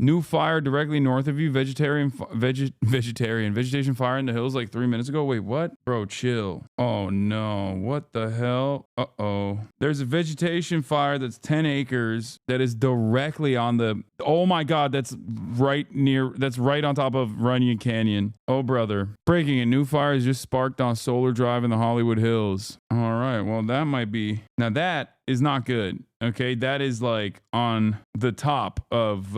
New fire directly north of you. Vegetation fire in the hills like 3 minutes ago. Wait, what? Bro, chill. Oh no, what the hell? Uh-oh. There's a vegetation fire that's 10 acres that is directly on the, oh my God, that's right on top of Runyon Canyon. Oh brother. Breaking, a new fire is just sparked on Solar Drive in the Hollywood Hills. All right, well that might be, now that is not good. Okay, that is like on the top of,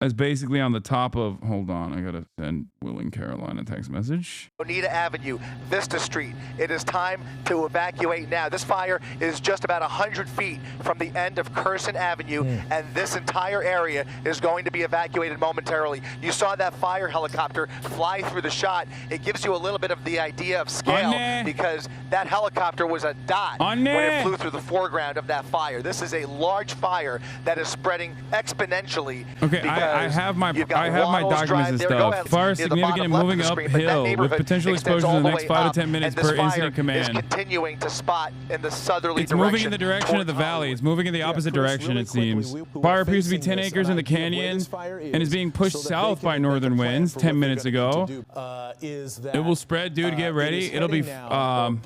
that's basically on the top of, hold on, I gotta send Will and Caroline a text message. Bonita Avenue, Vista Street. It is time to evacuate now. This fire is just about 100 feet from the end of Curson Avenue, and this entire area is going to be evacuated momentarily. You saw that fire helicopter fly through the shot. It gives you a little bit of the idea of scale because that helicopter was a dot when it flew through the foreground of that fire. This is a large fire that is spreading exponentially. Okay, I have my documents and stuff. Fire significant and moving uphill with potential exposure in the next 5 to 10 minutes per incident command. Is continuing to spot in the southerly direction. It's moving in the direction of the valley. It's moving in the opposite direction, it seems. Fire appears to be 10 acres in the canyon and is being pushed south by northern winds 10 minutes ago. It will spread, dude. Get ready. It'll be. I'm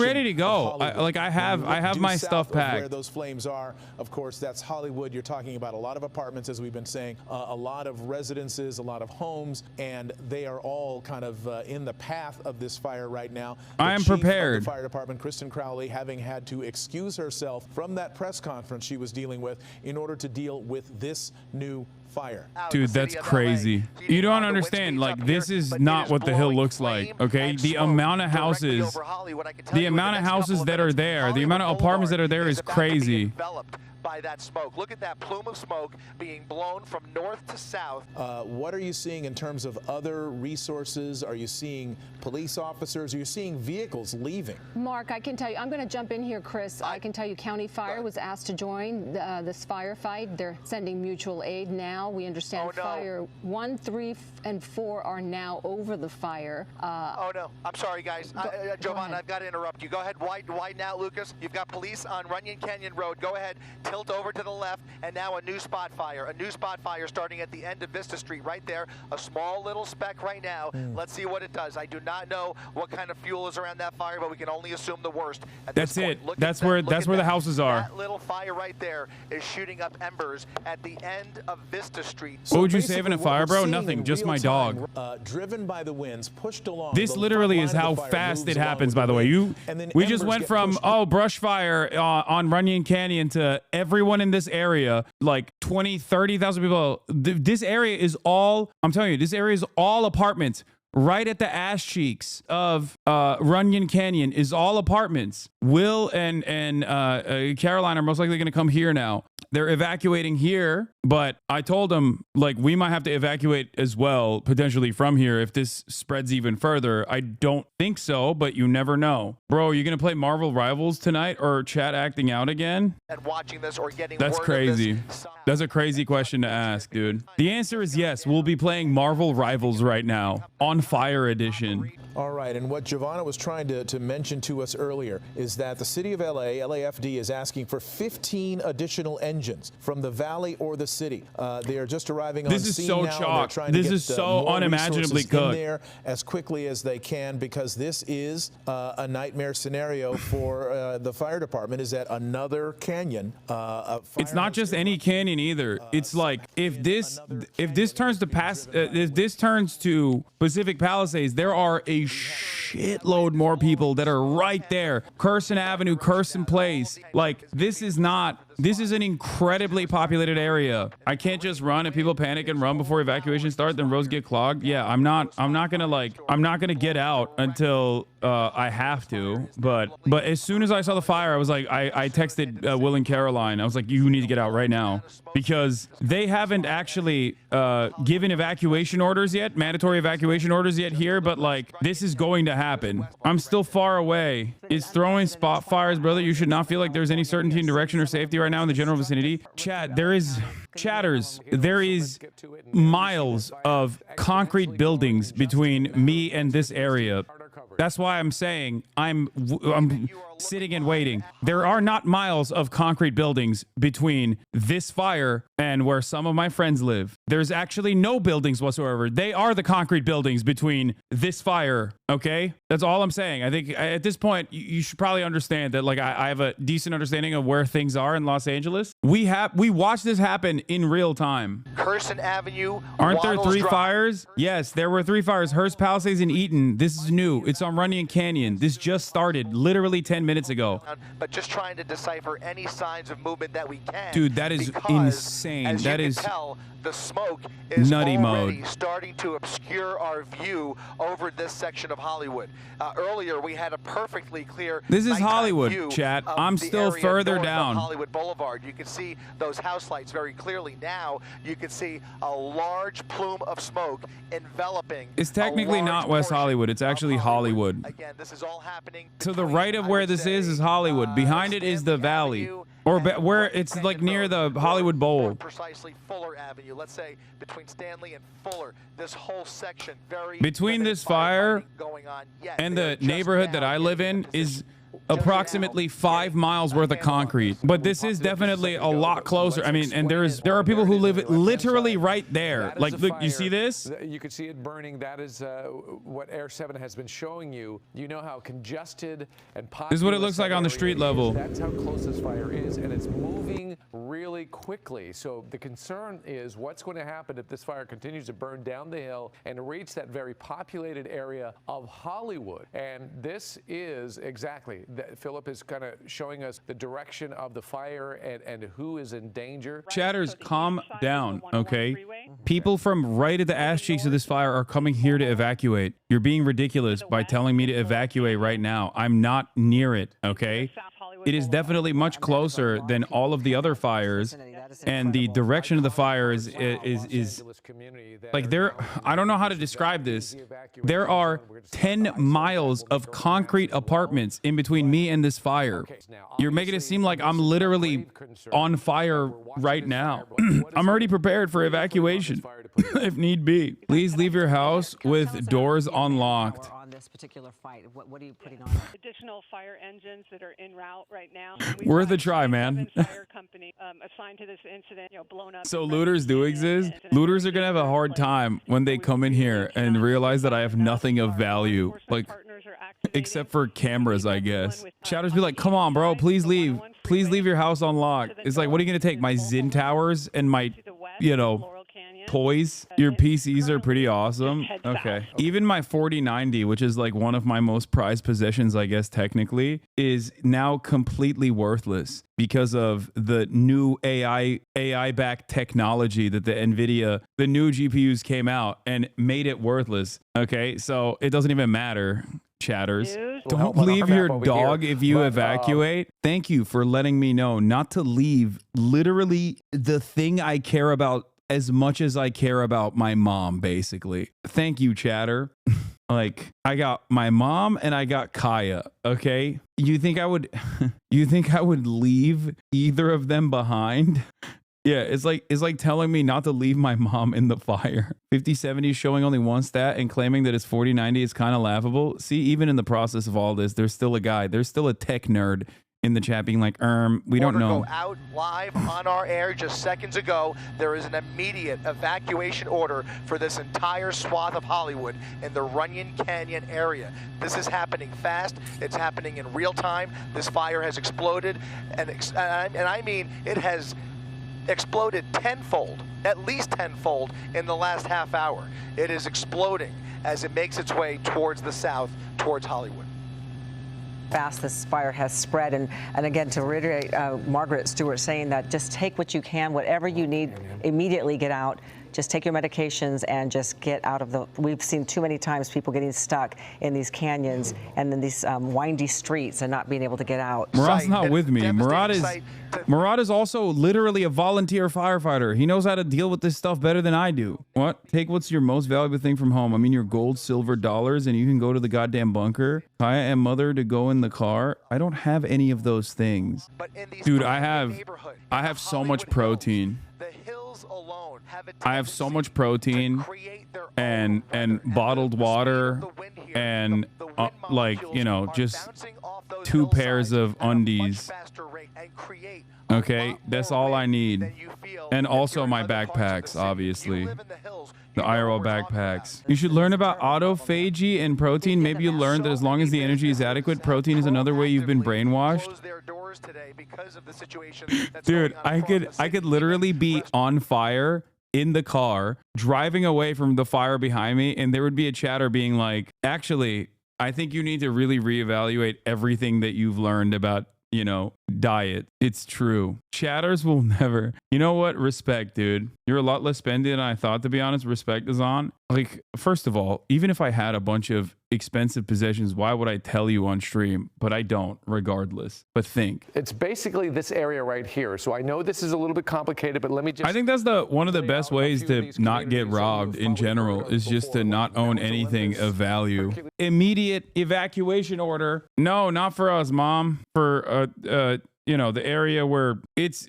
ready to go. I have my stuff packed. Where those flames are, of course, that's Hollywood. You're talking about a lot of apartments, as we've been saying, a lot of residences, a lot of homes, and they are all kind of in the path of this fire right now. I am prepared. Of the fire department, Kristen Crowley, having had to excuse herself from that press conference she was dealing with in order to deal with this new fire. Dude, that's crazy. You don't understand. Like, this is not what the hill looks like. Okay, the amount of houses, that are there, the amount of apartments that are there is crazy. By that smoke. Look at that plume of smoke being blown from north to south. What are you seeing in terms of other resources? Are you seeing police officers? Are you seeing vehicles leaving? Mark, I can tell you, I'm going to jump in here, Chris. I can tell you County Fire was asked to join this firefight. They're sending mutual aid now. We understand fire 1, 3, and 4 are now over the fire. Oh no, I'm sorry guys. Jovan, I've got to interrupt you. Go ahead, widen out, Lucas. You've got police on Runyon Canyon Road. Go ahead. Tilt over to the left, and now a new spot fire starting at the end of Vista Street right there. A small little speck right now. Let's see what it does. I do not know what kind of fuel is around that fire, but we can only assume the worst. That's it. That's where the houses are. That little fire right there is shooting up embers at the end of Vista Street. What would you save in a fire, bro? Nothing, just my dog. Driven by the winds, pushed along. This literally is how fast it happens, by the way. We just went from brush fire on Runyon Canyon to everyone in this area, like 20, 30,000 people. This area is all, I'm telling you, this area is all apartments. Right at the ass cheeks of Runyon Canyon is all apartments. Will and Caroline are most likely going to come here now. They're evacuating here, but I told them, like, we might have to evacuate as well, potentially from here if this spreads even further. I don't think so, but you never know. Bro, you going to play Marvel Rivals tonight or chat acting out again? And watching this or getting That's crazy. That's a crazy question to ask, dude. The answer is yes. We'll be playing Marvel Rivals right now on Fire Edition. All right, and what Giovanna was trying to mention to us earlier is that the city of LAFD is asking for 15 additional engines from the valley or the city. They are just arriving on scene now. This is so chalk. This is so unimaginably cooked. In there as quickly as they can, because this is a nightmare scenario for the fire department. Is that another canyon? It's not just any canyon either. It's like if this turns to Pacific Palisades, there are a shitload more people that are right there. Curson Avenue, Curson Place. Like, this is an incredibly populated area. I can't just run and people panic and run before evacuation starts, then roads get clogged. Yeah, I'm not gonna get out until I have to. But as soon as I saw the fire, I was like, I texted Will and Caroline. I was like, you need to get out right now, because they haven't actually given evacuation orders yet, mandatory evacuation orders yet here, but like, this is going to happen. I'm still far away. It's throwing spot fires, brother. You should not feel like there's any certainty in direction or safety right now in the general vicinity. Chat, there is miles of concrete buildings between me and this area. That's why I'm saying I'm sitting and waiting. There are not miles of concrete buildings between this fire and where some of my friends live. There's actually no buildings whatsoever. They are the concrete buildings between this fire, okay? That's all I'm saying. I think at this point, you should probably understand that, like, I have a decent understanding of where things are in Los Angeles. We watched this happen in real time. Curson Avenue. Aren't there Waddles 3 Drive. fires? Yes, there were 3 fires. Hearst Palisades and Eaton. This is new. It's on Runyon Canyon. This just started literally 10 minutes ago. But just trying to decipher any signs of movement that we can. Dude, that is because, insane. As That you is can tell, the smoke is nutty already mode. starting to obscure our view over this section of Hollywood. Earlier, we had a perfectly clear. This is nighttime Hollywood, view chat. of I'm the still area further north of down. Hollywood Boulevard. You can see those house lights very clearly. Now you can see a large plume of smoke enveloping. It's technically a not large West portion Hollywood. It's of actually Hollywood. Again, this is all happening To the between, right of I where would this say, is Hollywood. Behind it is the Stanley valley. Avenue Or and where North it's Canyon like near Road, the or Hollywood Bowl. more precisely Fuller Avenue. Let's say between Stanley and Fuller, this whole section very Between limited this fire firefighting going on. Yet and they the are just neighborhood that now I live getting in in is position. approximately 5 miles worth of concrete. But this is definitely a lot closer. I mean, and there are people who live literally right there. Like, look, you see this? You can see it burning. That is what Air 7 has been showing you. You know how congested and populous. This is what it looks like on the street level. That's how close this fire is, and it's moving really quickly. So the concern is what's going to happen if this fire continues to burn down the hill and reach that very populated area of Hollywood. And this is exactly Philip is kind of showing us the direction of the fire and who is in danger. Chatters, calm down, okay? People from right at the ass cheeks of this fire are coming here to evacuate. You're being ridiculous by telling me to evacuate right now. I'm not near it, okay? It is definitely much closer than all of the other fires, and the direction of the fire is like there. I don't know how to describe this. There are 10 miles of concrete apartments in between me and this fire. You're making it seem like I'm literally on fire right now. I'm already prepared for evacuation if need be. Please leave your house with doors unlocked. This particular fight, what are you putting on? Additional fire engines that are en route right now. Worth a try, man. Fire company assigned to this incident, blown up. So looters do exist. Looters are gonna have a hard time when they come in here and realize that I have nothing of value, like except for cameras, I guess. Chatters be like, "Come on, bro, please leave. Please leave your house unlocked." It's like, what are you gonna take? My Zin towers and my, toys? Your PCs are pretty awesome. Okay. Even my 4090, which is like one of my most prized possessions, I guess technically, is now completely worthless because of the new AI-backed technology that the new GPUs came out and made it worthless. Okay, so it doesn't even matter. Chatters, don't leave your dog if you evacuate. Thank you for letting me know not to leave literally the thing I care about as much as I care about my mom, basically. Thank you, Chatter. Like, I got my mom and I got Kaya, okay? You think I would leave either of them behind? Yeah, it's like telling me not to leave my mom in the fire. 5070 showing only one stat and claiming that it's 4090 is kind of laughable. See, even in the process of all this, there's still a guy, there's still a tech nerd in the chat being like, we don't know. Go out live on our air just seconds ago. There is an immediate evacuation order for this entire swath of Hollywood in the Runyon Canyon area. This is happening fast. It's happening in real time. This fire has exploded, and I mean it has exploded tenfold, at least tenfold in the last half hour. It is exploding as it makes its way towards the south, towards Hollywood. Fast this fire has spread, and again, to reiterate Margaret Stewart saying that just take what you can, whatever you need, immediately get out. Just take your medications and just get out of the. We've seen too many times people getting stuck in these canyons and in these windy streets and not being able to get out. Murad's not with me. Murad is also literally a volunteer firefighter. He knows how to deal with this stuff better than I do. What? Take what's your most valuable thing from home. I mean, your gold, silver, dollars, and you can go to the goddamn bunker. Kaya and mother to go in the car. I don't have any of those things. Dude, I have so much protein. The hills alone have a I have so tendency much to protein create their and own weather. bottled The speed of water the wind here, and the wind like, you know, molecules are just bouncing off those 2 pairs hillsides of at a much undies. faster rate and create a Okay, lot that's more all I wind need. than you feel And if also you're in my other parts of the backpacks, city. If you obviously. live in the hills, The you know IRL what we're talking about. backpacks. You should learn about autophagy and protein. Maybe you learned that as long as the energy is adequate, protein is another way you've been brainwashed. Close their doors today because of the situation that's Dude, going on I across the could city. literally be on fire in the car, driving away from the fire behind me, and there would be a chatter being like, actually, I think you need to really reevaluate everything that you've learned about, you know, diet. It's true. Chatters will never. You know what? Respect, dude. You're a lot less spendy than I thought, to be honest. Respect is on. Like, first of all, even if I had a bunch of expensive possessions, why would I tell you on stream? But I don't, regardless. But think. It's basically this area right here. So I know this is a little bit complicated, but let me just... I think that's one of the best ways to not get robbed in general is just to not own anything of value. Immediate evacuation order. No, not for us, Mom. For you know, the area where it's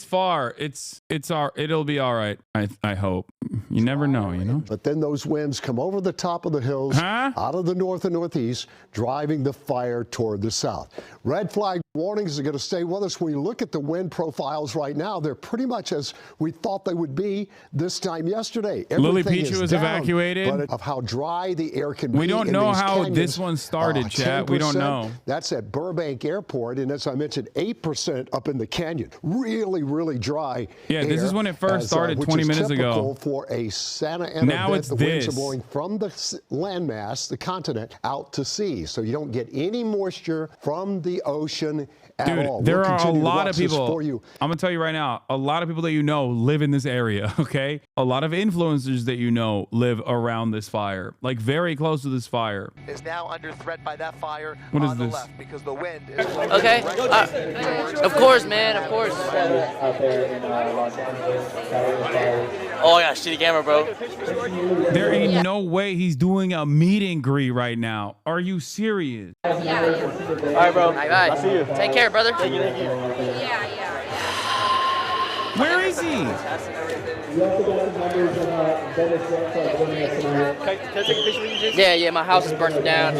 far. It'll be all right. I hope. You never know, you know. But then those winds come over the top of the hills, out of the north and northeast, driving the fire toward the south. Red flag warnings are going to stay with us. When you look at the wind profiles right now, they're pretty much as we thought they would be this time yesterday. Lily Peach was evacuated. But of how dry the air can be. We don't know how canyons, this one started, chat. We don't know. That's at Burbank Airport, and as I mentioned, 8% up in the canyon. Really, really dry. Yeah, this is when it first started 20 minutes ago. For a Santa Ana now event, it's the winds this. are blowing from the landmass, the continent, out to sea. So you don't get any moisture from the ocean at all. Dude, there We'll are a continue to lot watch of this people. for you. I'm going to tell you right now, a lot of people that you know live in this area, okay? A lot of influencers that you know live around this fire, like very close to this fire. Is now under threat by that fire What is on the this? left because the wind is blowing Okay. right Of course, man. Of course. Oh, I got a shitty camera, bro. There ain't no way he's doing a meet and greet right now. Are you serious? All right, bro. Bye, bye. I'll see you. Take care, brother. Thank you. Where is he? Can I take a picture with you, Jason? Yeah, my house is burning down.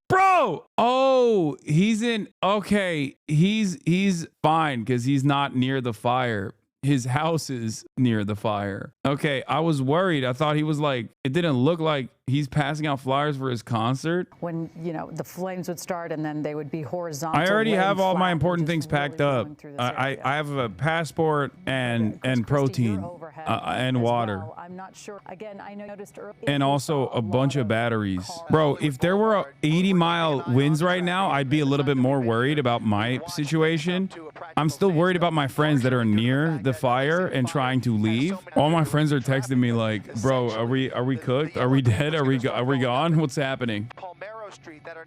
Bro! Oh, he's in. Okay, he's fine because he's not near the fire. His house is near the fire. Okay, I was worried. I thought he was like, it didn't look like he's passing out flyers for his concert. When, you know, the flames would start and then they would be horizontal. I already have all my flat, important just things packed really up. going through this I area. have a passport and Christy, protein you're overhead and as water. well. I'm not sure. Again, I noticed earlier. And also a bunch of batteries. Bro, if there were 80-mile winds right now, I'd be a little bit more worried about my situation. I'm still worried about my friends that are near the fire and trying to leave. All my friends are texting me like, bro, are we cooked? Are we dead? Are we gone? What's happening?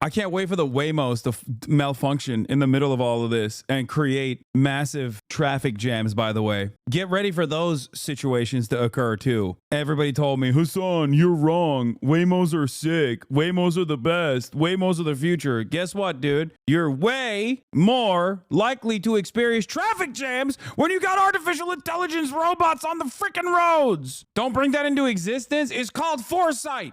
I can't wait for the Waymos to malfunction in the middle of all of this and create massive traffic jams, by the way. Get ready for those situations to occur too. Everybody told me, Hasan, you're wrong. Waymos are sick. Waymos are the best. Waymos are the future. Guess what, dude? You're way more likely to experience traffic jams when you got artificial intelligence robots on the freaking roads. Don't bring that into existence. It's called foresight.